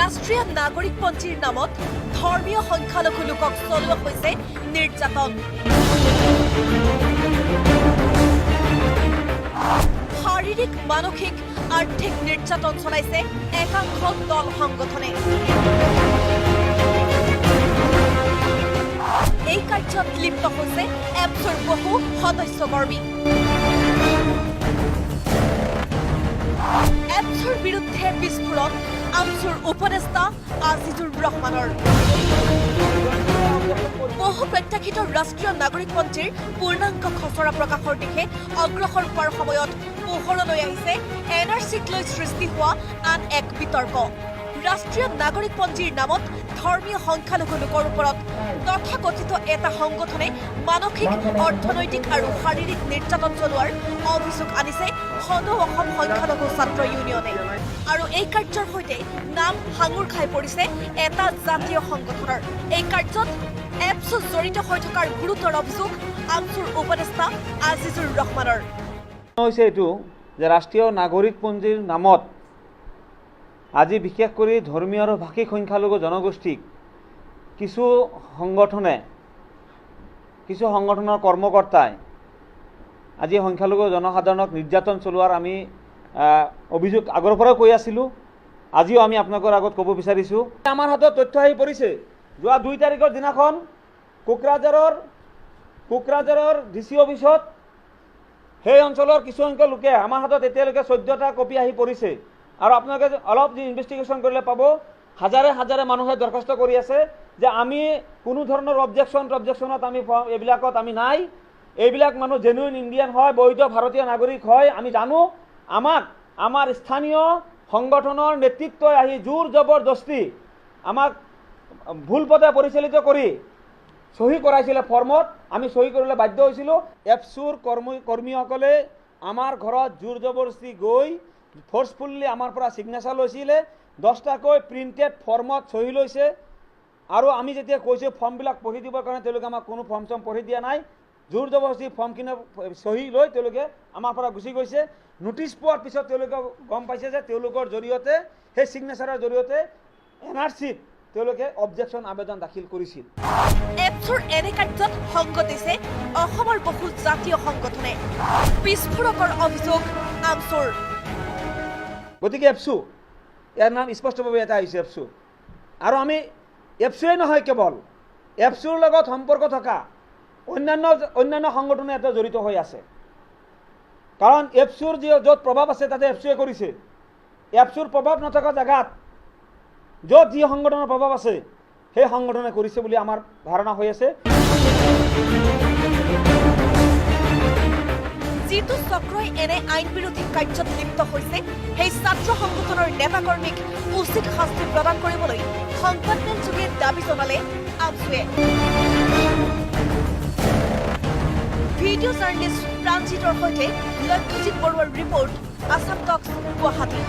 ৰাষ্ট্ৰীয় নাগৰিকপঞ্জীৰ নামত ধৰ্মীয় সংখ্যালঘু লোকক চলোৱা হৈছে নিৰ্যাতন। শাৰীৰিক, মানসিক, আৰ্থিক নিৰ্যাতন চলাইছে একাংশ দল সংগঠনে। এই কাৰ্যত লিপ্ত হৈছে এপছৰ বহু সদস্যকৰ্মী। এপছৰ বিৰুদ্ধে বিস্ফোৰণ আমছুৰ উপদেষ্টা আজিজুৰ ৰহমানৰ। বহু প্ৰত্যাশিত ৰাষ্ট্ৰীয় নাগৰিকপঞ্জীৰ পূৰ্ণাংগ খচৰা প্ৰকাশৰ দিশে অগ্ৰসৰ হোৱাৰ সময়ত পোহৰলৈ আহিছে NRCক লৈ সৃষ্টি হোৱা আন এক বিতৰ্ক। ৰাষ্ট্ৰীয় নাগৰিকপঞ্জীৰ নামত ধৰ্মীয় সংখ্যালঘু লোকৰ ওপৰত তথাকথিত এটা সংগঠনে মানসিক, অৰ্থনৈতিক আৰু শাৰীৰিক নিৰ্যাতন চলোৱাৰ অভিযোগ আনিছে সদৌ অসম সংখ্যালঘু ছাত্ৰ ইউনিয়নে। আৰু এই কাৰ্যৰ সৈতে নাম সাঙুৰ খাই পৰিছে এটা জাতীয় সংগঠনৰ। এই কাৰ্যত এপছু জড়িত হৈ থকাৰ গুৰুতৰ অভিযোগ আমছুৰ উপদেষ্টা আজিজুৰ ৰহমানৰ। হৈছে এইটো যে ৰাষ্ট্ৰীয় নাগৰিকপঞ্জীৰ নামত আজি বিশেষ কৰি ধৰ্মীয় আৰু ভাষিক সংখ্যালঘু জনগোষ্ঠীক কিছু সংগঠনৰ কৰ্মকৰ্তাই আজি সংখ্যালঘু জনসাধাৰণক নিৰ্যাতন চলোৱাৰ আমি অভিযোগ আগৰ পৰাই কৈ আছিলোঁ। আজিও আমি আপোনালোকৰ আগত ক'ব বিচাৰিছোঁ। আমাৰ হাতত তথ্য আহি পৰিছে। যোৱা 2 তাৰিখৰ দিনাখন কোকৰাঝাৰৰ DC অফিচত সেই অঞ্চলৰ কিছুসংখ্যক লোকে আমাৰ হাতত এতিয়ালৈকে 14টা কপি আহি পৰিছে। আৰু আপোনালোকে অলপ যি ইনভেষ্টিগেশ্যন কৰিলে পাব, হাজাৰে হাজাৰে মানুহে দৰখাস্ত কৰি আছে যে আমি কোনো ধৰণৰ অবজেকশ্যনত আমি এইবিলাকত আমি নাই। এইবিলাক মানুহ জেনুইন ইণ্ডিয়ান হয়, বৈধ ভাৰতীয় নাগৰিক হয়। আমি জানো আমাৰ স্থানীয় সংগঠনৰ নেতৃত্বই আহি জোৰ জবৰদস্তি আমাক ভুল পথে পৰিচালিত কৰি সহি কৰাইছিলে ফৰ্মত। আমি সহি কৰিবলৈ বাধ্য হৈছিলোঁ। এপছুৰ কৰ্মীসকলে আমাৰ ঘৰত জোৰ জবৰদস্তি গৈ ফ'ৰ্চফুল্লি আমাৰ পৰা ছিগনেচাৰ লৈছিলে। 10টাকৈ প্ৰিণ্টেড ফৰ্মত সহি লৈছে। আৰু আমি যেতিয়া কৈছোঁ ফৰ্মবিলাক পঢ়ি দিবৰ কাৰণে, তেওঁলোকে আমাক কোনো ফৰ্ম পঢ়ি দিয়া নাই। জোৰ জবৰদস্তি ফৰ্মখিনি সহি লৈ তেওঁলোকে আমাৰ পৰা গুচি গৈছে। নোটিছ পোৱাৰ পিছত তেওঁলোকে গম পাইছে যে তেওঁলোকৰ জৰিয়তে, সেই ছিগনেচাৰৰ জৰিয়তে NRCত তেওঁলোকে অবজেকশ্যন আবেদন দাখিল কৰিছিল। এপছুৰ এনে কাৰ্যত সংগ দিছে অসমৰ বহু জাতীয় সংগঠনে। বিস্ফোৰকৰ অভিযোগ আমছুৰ। গতিকে এপছু, ইয়াৰ নাম স্পষ্টভাৱে এটা হৈছে এপছু। আৰু আমি এপছুৱে নহয়, কেৱল এপছুৰ লগত সম্পৰ্ক থকা অন্যান্য সংগঠনে এটা জড়িত হৈ আছে। কাৰণ এপছুৰ য'ত প্ৰভাৱ আছে তাতে এপছুৱে কৰিছে। এপছুৰ প্ৰভাৱ নথকা জেগাত য'ত যি সংগঠনৰ প্ৰভাৱ আছে সেই সংগঠনে কৰিছে বুলি আমাৰ ধাৰণা হৈ আছে। যিটো চক্ৰই এনে আইন বিৰোধী কাৰ্যত লিপ্ত হৈছে, সেই ছাত্ৰ সংগঠনৰ নেতাকৰ্মীক উচিত শাস্তি প্ৰদান কৰিবলৈ সংবাদমেলযোগে দাবী জনালে আমছুৱে। ভিডিঅ' জাৰ্নেলিষ্ট প্ৰাঞ্জিতৰ সৈতে লক্ষ্যজিৎ বৰুৱাৰ ৰিপৰ্ট, আছাম টক্স, গুৱাহাটী।